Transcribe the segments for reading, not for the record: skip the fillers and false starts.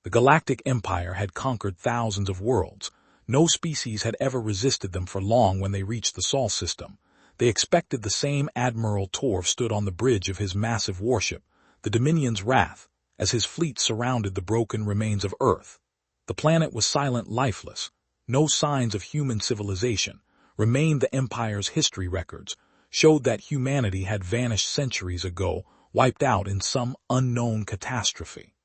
The Galactic Empire had conquered thousands of worlds. No species had ever resisted them for long when they reached the Sol system. They expected the same. Admiral Torv stood on the bridge of his massive warship, the Dominion's Wrath, as his fleet surrounded the broken remains of Earth. The planet was silent, lifeless. No signs of human civilization remained. The Empire's history records showed that humanity had vanished centuries ago, wiped out in some unknown catastrophe.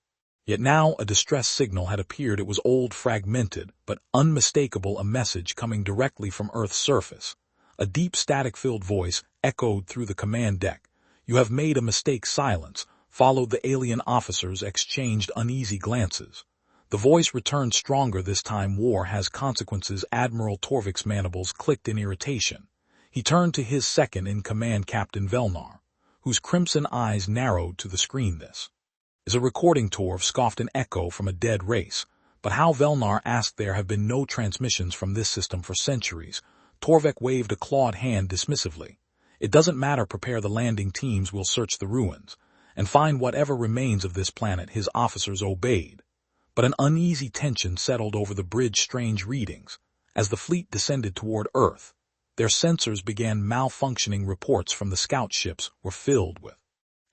Yet now a distress signal had appeared. It was old, fragmented, but unmistakable, a message coming directly from Earth's surface. A deep static-filled voice echoed through the command deck. "You have made a mistake." Silence followed. The alien officers exchanged uneasy glances. The voice returned stronger this time. "War has consequences." Admiral Torvik's mandibles clicked in irritation. He turned to his second-in-command, Captain Velnar, whose crimson eyes narrowed to the screen. "This is a recording," Torv scoffed, an echo from a dead race. "But how?" Velnar asked. "There have been no transmissions from this system for centuries." Torvik waved a clawed hand dismissively. "It doesn't matter. Prepare the landing teams. We'll search the ruins and find whatever remains of this planet." His officers obeyed. But an uneasy tension settled over the bridge. Strange readings. As the fleet descended toward Earth, their sensors began malfunctioning. Reports from the scout ships were filled with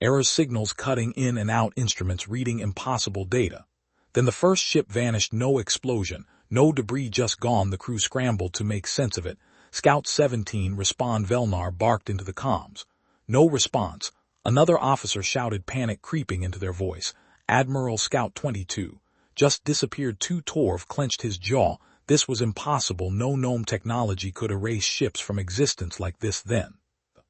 error signals, cutting in and out, instruments reading impossible data. Then the first ship vanished. No explosion, no debris, just gone. The crew scrambled to make sense of it. "Scout 17, respond." Velnar barked into the comms. No response. Another officer shouted, panic creeping into their voice. "Admiral, Scout 22 just disappeared too." Torv clenched his jaw. This was impossible. No gnome technology could erase ships from existence like this. Then the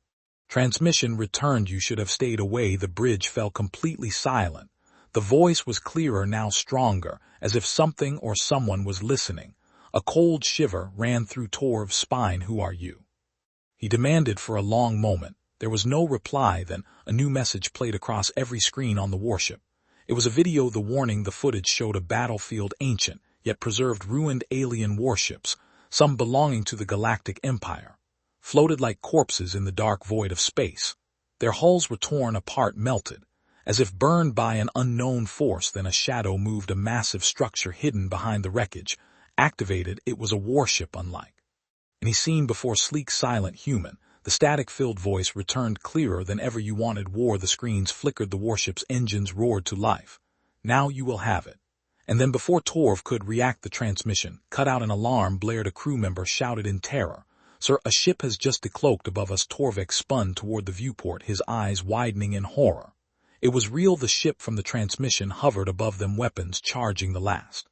transmission returned. "You should have stayed away." The bridge fell completely silent. The voice was clearer now, stronger, as if something or someone was listening. A cold shiver ran through Torv's spine. "Who are you?" he demanded. For a long moment there was no reply. Then a new message played across every screen on the warship. It was a video. The warning, the footage showed a battlefield, ancient, yet preserved, ruined alien warships, some belonging to the Galactic Empire, floated like corpses in the dark void of space. Their hulls were torn apart, melted, as if burned by an unknown force. Then a shadow moved, a massive structure hidden behind the wreckage. Activated. It was a warship unlike any seen before. Sleek, silent, human. The static-filled voice returned, clearer than ever. "You wanted war." The screens flickered. The warship's engines roared to life. "Now you will have it." And then, before Torv could react, the transmission cut out. An alarm blared. A crew member shouted in terror, "Sir, a ship has just decloaked above us." Torvik spun toward the viewport, his eyes widening in horror. It was real. The ship from the transmission hovered above them, weapons charging. The last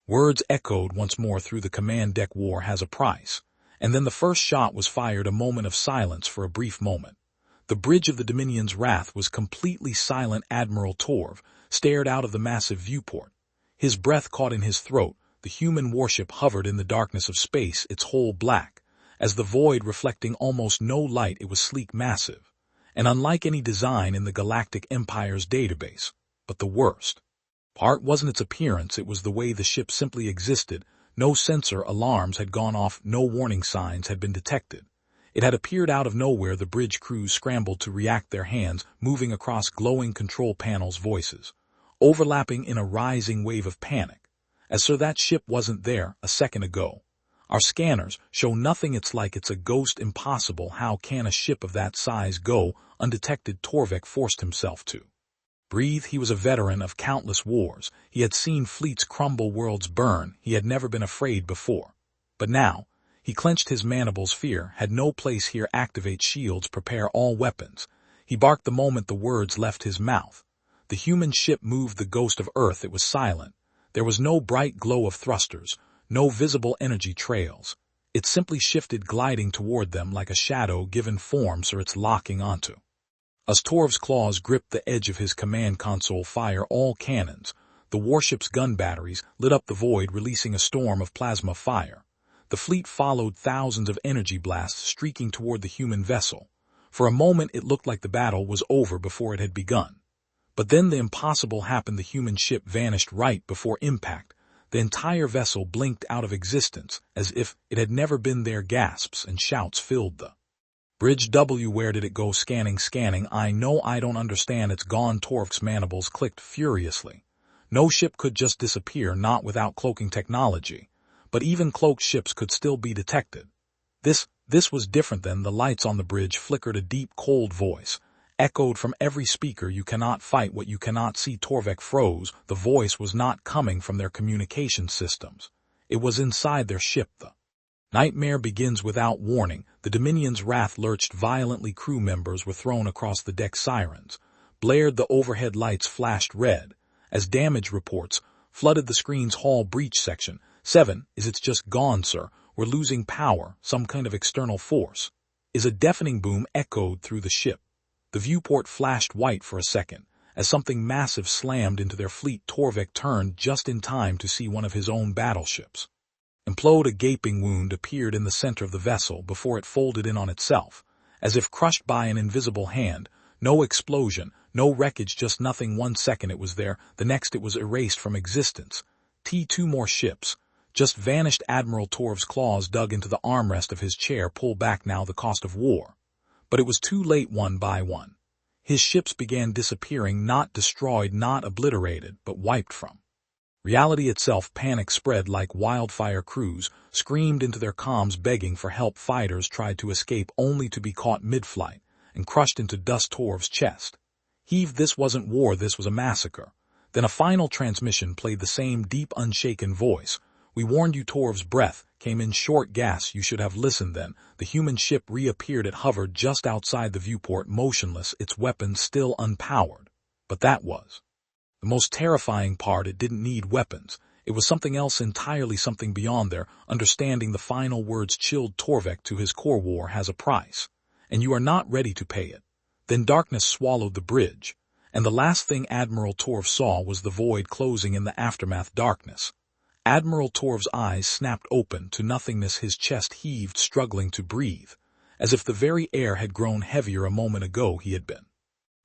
words echoed once more through the command deck. "War has a price." And then the first shot was fired. A moment of silence. For a brief moment, the bridge of the Dominion's Wrath was completely silent. Admiral Torv stared out of the massive viewport. His breath caught in his throat. The human warship hovered in the darkness of space, its hull black as the void, reflecting almost no light. It was sleek, massive, and unlike any design in the Galactic Empire's database. But the worst part wasn't its appearance. It was the way the ship simply existed. No sensor alarms had gone off. No warning signs had been detected. It had appeared out of nowhere. The bridge crews scrambled to react, their hands moving across glowing control panels, voices overlapping in a rising wave of panic. "As sir, that ship wasn't there a second ago. Our scanners show nothing. It's like it's a ghost." "Impossible. How can a ship of that size go undetected?" Torvik forced himself to breathe. He was a veteran of countless wars. He had seen fleets crumble, worlds burn. He had never been afraid before. But now, he clenched his mandibles. Fear had no place here. "Activate shields. Prepare all weapons." He barked the moment the words left his mouth. The human ship moved, the ghost of Earth. It was silent. There was no bright glow of thrusters, no visible energy trails. It simply shifted, gliding toward them like a shadow given form. "Sir, it's locking onto us." Torv's claws gripped the edge of his command console. "Fire all cannons." The warship's gun batteries lit up the void, releasing a storm of plasma fire. The fleet followed, thousands of energy blasts streaking toward the human vessel. For a moment it looked like the battle was over before it had begun. But then the impossible happened. The human ship vanished right before impact. The entire vessel blinked out of existence, as if it had never been there. Gasps and shouts filled the bridge. "W, where did it go?" "Scanning. I know, I don't understand. It's gone." Torv's mandibles clicked furiously. No ship could just disappear, not without cloaking technology. But even cloaked ships could still be detected. This was different then. The lights on the bridge flickered. A deep, cold voice echoed from every speaker. You cannot fight what you cannot see. Torvik froze. The voice was not coming from their communication systems. It was inside their ship. The nightmare begins without warning. The Dominion's wrath lurched violently. Crew members were thrown across the deck. Sirens blared. The overhead lights flashed red as damage reports flooded the screen's hull breach section. 7, it's just gone, sir. We're losing power. Some kind of external force. A deafening boom echoed through the ship. The viewport flashed white for a second as something massive slammed into their fleet. Torvik turned just in time to see one of his own battleships implode. A gaping wound appeared in the center of the vessel before it folded in on itself, as if crushed by an invisible hand. No explosion, no wreckage, just nothing. 1 second it was there, the next it was erased from existence. 2 more ships just vanished. Admiral Torv's claws dug into the armrest of his chair. Pull back now, the cost of war. But it was too late. One by one, his ships began disappearing, not destroyed, not obliterated, but wiped from reality itself. Panic spread like wildfire. Crews screamed into their comms begging for help. Fighters tried to escape only to be caught mid-flight and crushed into dust. Torv's chest heaved. This wasn't war, this was a massacre. Then a final transmission played, the same deep, unshaken voice. We warned you. Torv's breath came in short gasps. You should have listened then. The human ship reappeared. It hovered just outside the viewport, motionless, its weapons still unpowered. But that was the most terrifying part. It didn't need weapons. It was something else entirely, something beyond their understanding. The final words chilled Torvik to his core. War has a price, and you are not ready to pay it. Then darkness swallowed the bridge, and the last thing Admiral Torv saw was the void closing in the aftermath. Darkness. Admiral Torv's eyes snapped open to nothingness. His chest heaved, struggling to breathe, as if the very air had grown heavier. A moment ago he had been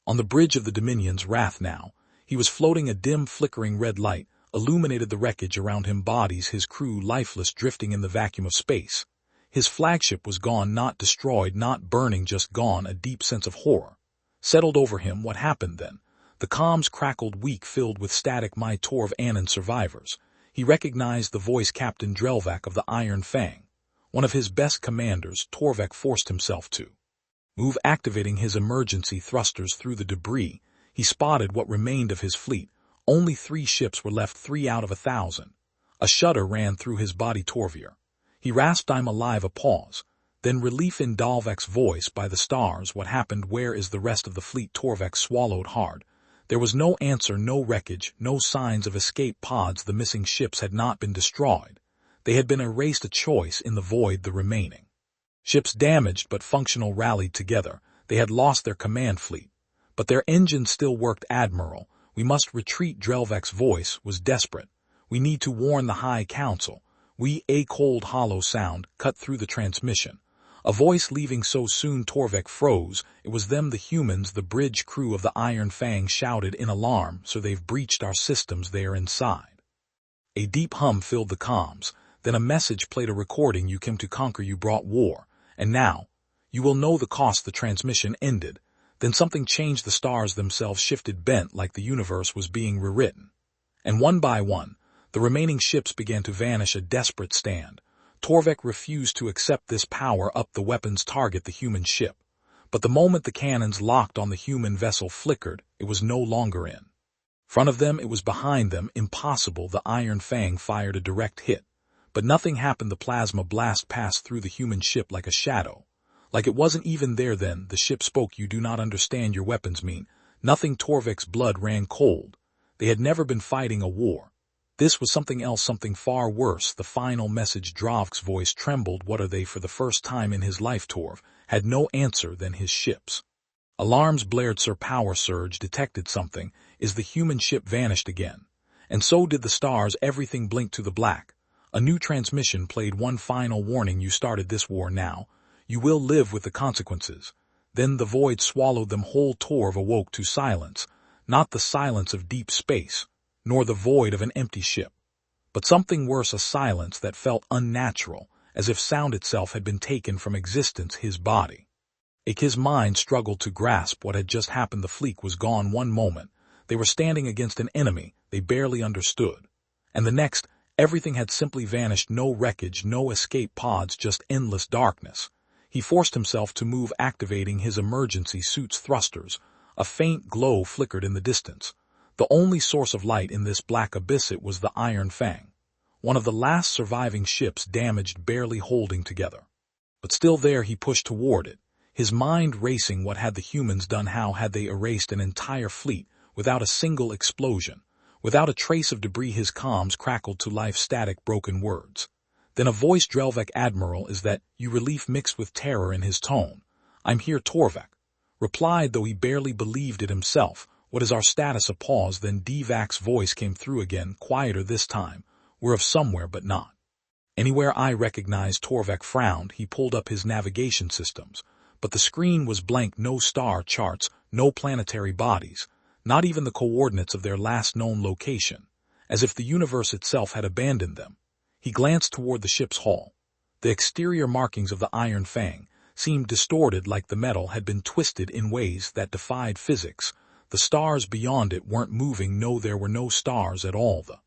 on the bridge of the Dominion's wrath. Now he was floating. A dim, flickering red light illuminated the wreckage around him. Bodies, his crew lifeless, drifting in the vacuum of space. His flagship was gone, not destroyed, not burning, just gone. A deep sense of horror settled over him. What happened then? The comms crackled, weak, filled with static. My Torv Annan survivors. He recognized the voice. Captain Drelvac of the Iron Fang, one of his best commanders. Torvik forced himself to move, activating his emergency thrusters through the debris. He spotted what remained of his fleet. Only 3 ships were left, 3 out of 1,000. A shudder ran through his body. Torvir, he rasped, I'm alive. A pause. Then relief in Dalvek's voice. By the stars, what happened? Where is the rest of the fleet? Torvik swallowed hard. There was no answer, no wreckage, no signs of escape pods. The missing ships had not been destroyed. They had been erased. A choice in the void. The remaining ships, damaged but functional, rallied together. They had lost their command fleet, but their engines still worked. Admiral, we must retreat. Drelvek's voice was desperate. We need to warn the High Council. A cold, hollow sound cut through the transmission. A voice leaving so soon. Torvik froze. It was them, the humans. The bridge crew of the Iron Fang shouted in alarm. So they've breached our systems. They are inside. A deep hum filled the comms. Then a message played, a recording. You came to conquer, you brought war, and now you will know the cost. The transmission ended. Then something changed. The stars themselves shifted, bent like the universe was being rewritten. And one by one, the remaining ships began to vanish. A desperate stand. Torvik refused to accept this power up. The weapons target the human ship. But the moment the cannons locked on the human vessel flickered, it was no longer in front of them, it was behind them. Impossible. The Iron Fang fired a direct hit. But nothing happened. The plasma blast passed through the human ship like a shadow. Like it wasn't even there. Then the ship spoke. You do not understand. Your weapons mean nothing. Torvik's blood ran cold. They had never been fighting a war. This was something else, something far worse. The final message. Dravk's voice trembled. What are they? For the first time in his life, Torv had no answer than his ships. Alarms blared. Sir, power surge detected something. Is the human ship vanished again? And so did the stars. Everything blinked to the black. A new transmission played. One final warning. You started this war now. You will live with the consequences. Then the void swallowed them whole. Torv awoke to silence. Not the silence of deep space, nor the void of an empty ship, but something worse, a silence that felt unnatural, as if sound itself had been taken from existence. His body ached. His mind struggled to grasp what had just happened. The fleet was gone. One moment, They were standing against an enemy they barely understood. And the next, everything had simply vanished, no wreckage, no escape pods, just endless darkness. He forced himself to move, activating his emergency suit's thrusters. A faint glow flickered in the distance. The only source of light in this black abyss, it was the Iron Fang, one of the last surviving ships, damaged, barely holding together. But still there, he pushed toward it, his mind racing. What had the humans done? How had they erased an entire fleet without a single explosion, without a trace of debris? His comms crackled to life, static, broken words. Then a voice, Drelvek, Admiral, is that you? Relief mixed with terror in his tone. I'm here, Torvek replied, though he barely believed it himself. What is our status? A pause, then Divak's voice came through again, quieter this time. We're of somewhere, but not anywhere I recognize. Torvek frowned. He pulled up his navigation systems, but the screen was blank. No star charts, no planetary bodies, not even the coordinates of their last known location, as if the universe itself had abandoned them. He glanced toward the ship's hull. The exterior markings of the Iron Fang seemed distorted, like the metal had been twisted in ways that defied physics. The stars beyond it weren't moving. No, there were no stars at all. The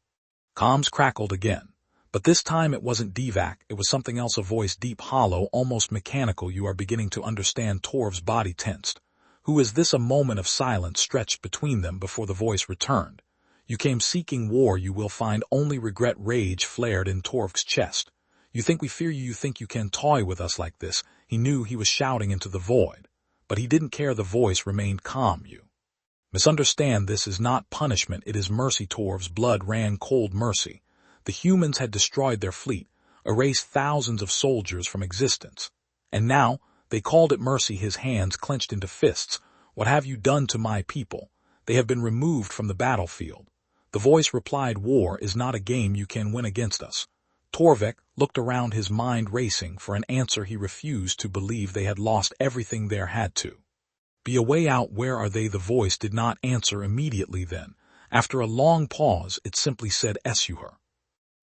comms crackled again, but this time it wasn't Divak, it was something else, a voice, deep, hollow, almost mechanical. You are beginning to understand. Torv's body tensed. Who is this? A moment of silence stretched between them before the voice returned. You came seeking war, you will find only regret. Rage flared in Torv's chest. You think we fear you? You think you can toy with us like this? He knew he was shouting into the void, but he didn't care. The voice remained calm. You misunderstand. This is not punishment, it is mercy. Torv's blood ran cold. Mercy. The humans had destroyed their fleet, erased thousands of soldiers from existence, and now they called it mercy. His hands clenched into fists. What have you done to my people? They have been removed from the battlefield. The voice replied, war is not a game you can win against us. Torvek looked around, his mind racing for an answer. He refused to believe they had lost everything. There had to be a way out. Where are they? The voice did not answer immediately. Then, after a long pause, it simply said, Esuher.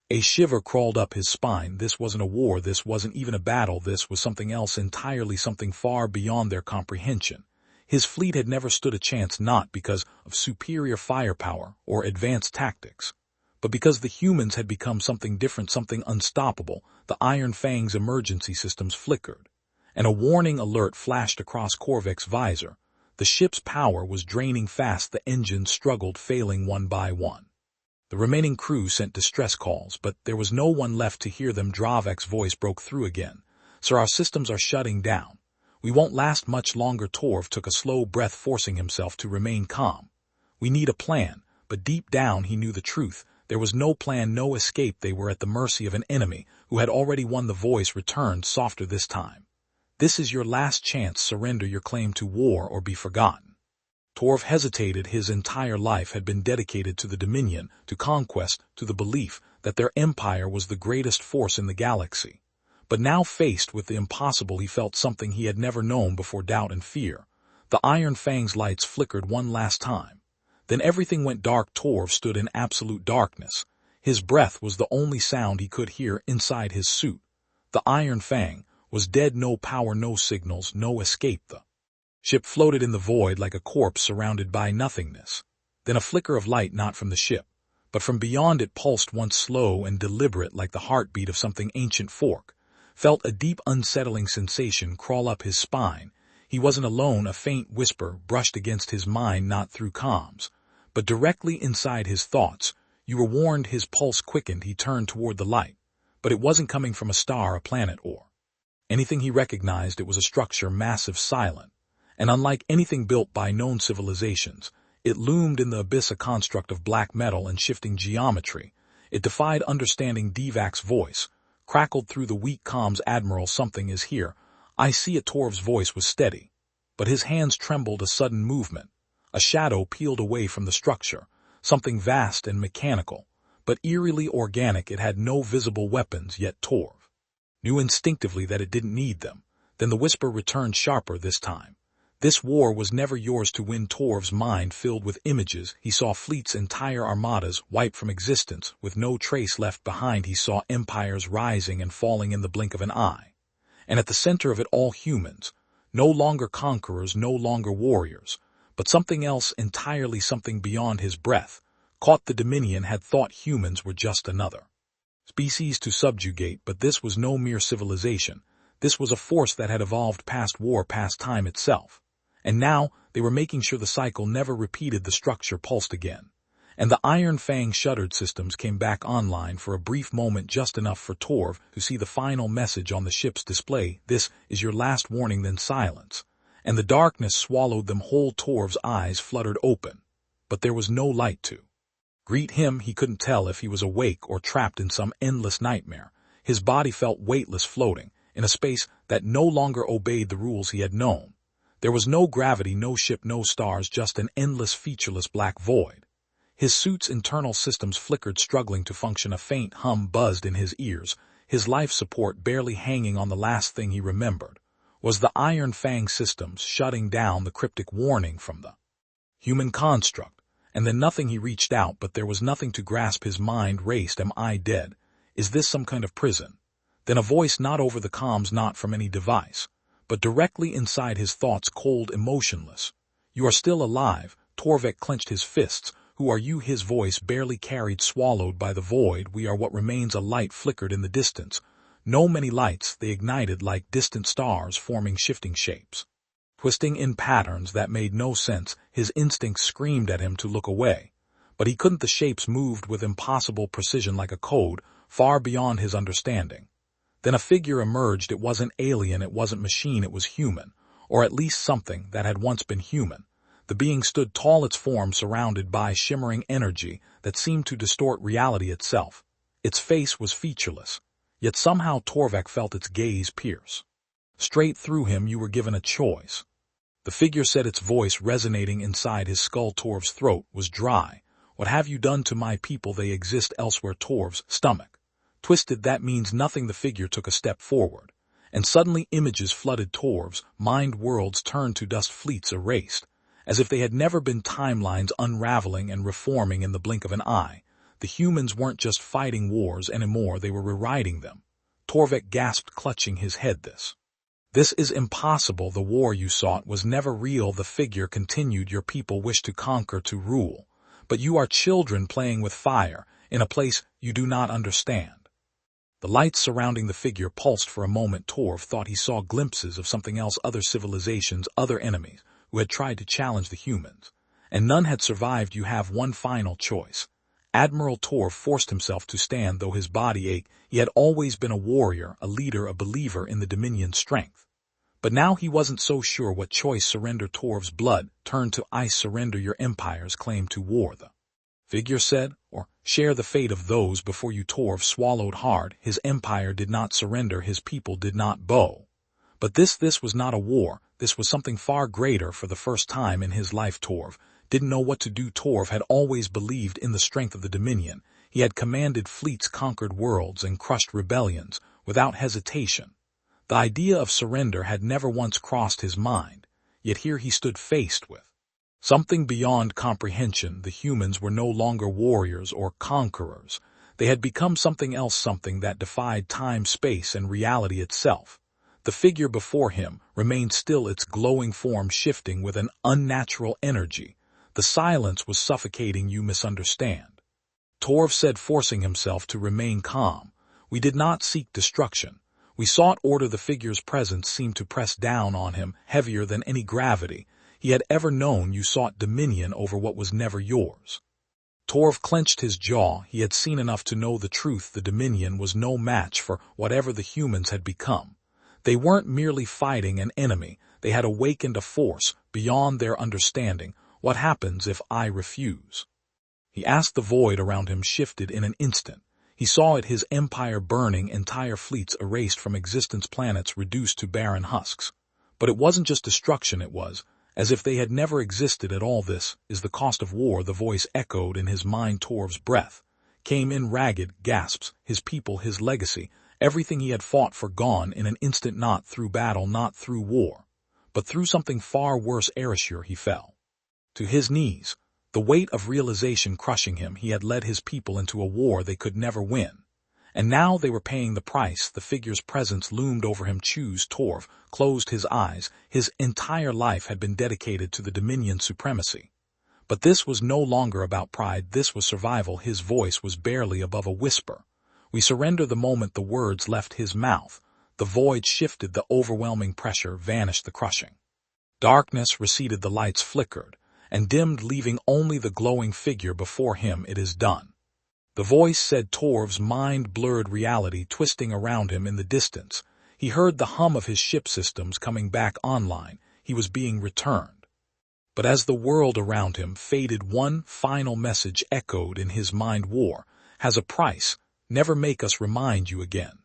A shiver crawled up his spine. This wasn't a war, this wasn't even a battle, this was something else entirely, something far beyond their comprehension. His fleet had never stood a chance, not because of superior firepower or advanced tactics, but because the humans had become something different, something unstoppable. The Iron Fang's emergency systems flickered, and a warning alert flashed across Korvek's visor. The ship's power was draining fast. The engines struggled, failing one by one. The remaining crew sent distress calls, but there was no one left to hear them. Dravek's voice broke through again. Sir, our systems are shutting down. We won't last much longer. Torv took a slow breath, forcing himself to remain calm. We need a plan, but deep down he knew the truth. There was no plan, no escape. They were at the mercy of an enemy who had already won. The voice returned, softer this time. This is your last chance. Surrender your claim to war or be forgotten. Torv hesitated. His entire life had been dedicated to the dominion, to conquest, to the belief that their empire was the greatest force in the galaxy. But now, faced with the impossible, he felt something he had never known before: doubt and fear. The Iron Fang's lights flickered one last time. Then everything went dark. Torv stood in absolute darkness. His breath was the only sound he could hear inside his suit. The Iron Fang was dead. No power, no signals, no escape. The ship floated in the void like a corpse surrounded by nothingness. Then a flicker of light, not from the ship, but from beyond it, pulsed once, slow and deliberate, like the heartbeat of something ancient. Fork felt a deep, unsettling sensation crawl up his spine. He wasn't alone. A faint whisper brushed against his mind, not through comms, but directly inside his thoughts. You were warned. His pulse quickened. He turned toward the light, but it wasn't coming from a star, a planet, or anything he recognized. It was a structure, massive, silent, and unlike anything built by known civilizations. It loomed in the abyss, a construct of black metal and shifting geometry. It defied understanding. Divak's voice crackled through the weak comms. Admiral, something is here. I see it. Torv's voice was steady, but his hands trembled. A sudden movement. A shadow peeled away from the structure, something vast and mechanical, but eerily organic. It had no visible weapons, yet Torv knew instinctively that it didn't need them. Then the whisper returned, sharper this time. This war was never yours to win. Torv's mind filled with images. He saw fleets, entire armadas, wiped from existence, with no trace left behind. He saw empires rising and falling in the blink of an eye. And at the center of it all, humans, no longer conquerors, no longer warriors, But something else entirely, something beyond his breath, caught the Dominion had thought humans were just another species to subjugate, but this was no mere civilization. This was a force that had evolved past war, past time itself. And now, they were making sure the cycle never repeated. The structure pulsed again. And the Iron Fang shuttered systems came back online for a brief moment, just enough for Torv to see the final message on the ship's display. This is your last warning. Then silence. And the darkness swallowed them whole. Torv's eyes fluttered open. But there was no light to greet him. He couldn't tell if he was awake or trapped in some endless nightmare. His body felt weightless, floating in a space that no longer obeyed the rules he had known. There was no gravity, no ship, no stars, just an endless, featureless black void. His suit's internal systems flickered, struggling to function. A faint hum buzzed in his ears, his life support barely hanging on. The last thing he remembered was the Iron Fang systems shutting down, the cryptic warning from the human construct. And then nothing. He reached out, but there was nothing to grasp. His mind raced. Am I dead? Is this some kind of prison? Then a voice, not over the comms, not from any device, but directly inside his thoughts, cold, emotionless. You are still alive. Torvik clenched his fists. Who are you? His voice barely carried, swallowed by the void. We are what remains. A light flickered in the distance. No many lights, they ignited like distant stars, forming shifting shapes, twisting in patterns that made no sense. His instincts screamed at him to look away, but he couldn't. The shapes moved with impossible precision, like a code, far beyond his understanding. Then a figure emerged. It wasn't alien, it wasn't machine, it was human, or at least something that had once been human. The being stood tall, its form surrounded by shimmering energy that seemed to distort reality itself. Its face was featureless, yet somehow Torvik felt its gaze pierce straight through him. You were given a choice, the figure said, its voice resonating inside his skull. Torv's throat was dry. What have you done to my people? They exist elsewhere. Torv's stomach twisted. That means nothing. The figure took a step forward, and suddenly images flooded Torv's mind. Worlds turned to dust, fleets erased, as if they had never been. Timelines unraveling and reforming in the blink of an eye. The humans weren't just fighting wars anymore, they were rewriting them. Torvik gasped, clutching his head. This is impossible. The war you sought was never real. The figure continued. Your people wish to conquer, to rule, but you are children playing with fire in a place you do not understand. The lights surrounding the figure pulsed for a moment. Torv thought he saw glimpses of something else, other civilizations, other enemies who had tried to challenge the humans, and none had survived. You have one final choice. Admiral Torv forced himself to stand, though his body ached. He had always been a warrior, a leader, a believer in the Dominion's strength. But now he wasn't so sure. What choice? Surrender. Torv's blood turned to ice. Surrender your empire's claim to war, the figure said, or share the fate of those before you. Torv swallowed hard. His empire did not surrender. His people did not bow. But this was not a war. This was something far greater. For the first time in his life, Torv didn't know what to do. Torv had always believed in the strength of the Dominion. He had commanded fleets, conquered worlds, and crushed rebellions without hesitation. The idea of surrender had never once crossed his mind, yet here he stood faced with something beyond comprehension. The humans were no longer warriors or conquerors. They had become something else, something that defied time, space, and reality itself. The figure before him remained still, its glowing form shifting with an unnatural energy. The silence was suffocating. You misunderstand, Torv said, forcing himself to remain calm. We did not seek destruction. We sought order. The figure's presence seemed to press down on him, heavier than any gravity he had ever known. You sought dominion over what was never yours. Torv clenched his jaw. He had seen enough to know the truth. The Dominion was no match for whatever the humans had become. They weren't merely fighting an enemy. They had awakened a force beyond their understanding. What happens if I refuse? He asked. The void around him shifted in an instant. He saw it, his empire burning, entire fleets erased from existence, planets reduced to barren husks. But it wasn't just destruction, it was as if they had never existed at all. This is the cost of war, the voice echoed in his mind. Torv's breath came in ragged gasps. His people, his legacy, everything he had fought for gone in an instant, not through battle, not through war, but through something far worse. Erasure. He fell to his knees, the weight of realization crushing him. He had led his people into a war they could never win, And now they were paying the price. The figure's presence loomed over him. Choose Torv closed his eyes. His entire life had been dedicated to the Dominion supremacy. But this was no longer about pride. This was survival. His voice was barely above a whisper. We surrender. The moment the words left his mouth, the void shifted. The overwhelming pressure vanished. The crushing darkness receded. The lights flickered and dimmed, leaving only the glowing figure before him. It is done. The voice said. Torv's mind blurred, reality twisting around him. In the distance, he heard the hum of his ship systems coming back online. He was being returned. But as the world around him faded, one final message echoed in his mind. War has a price. Never make us remind you again.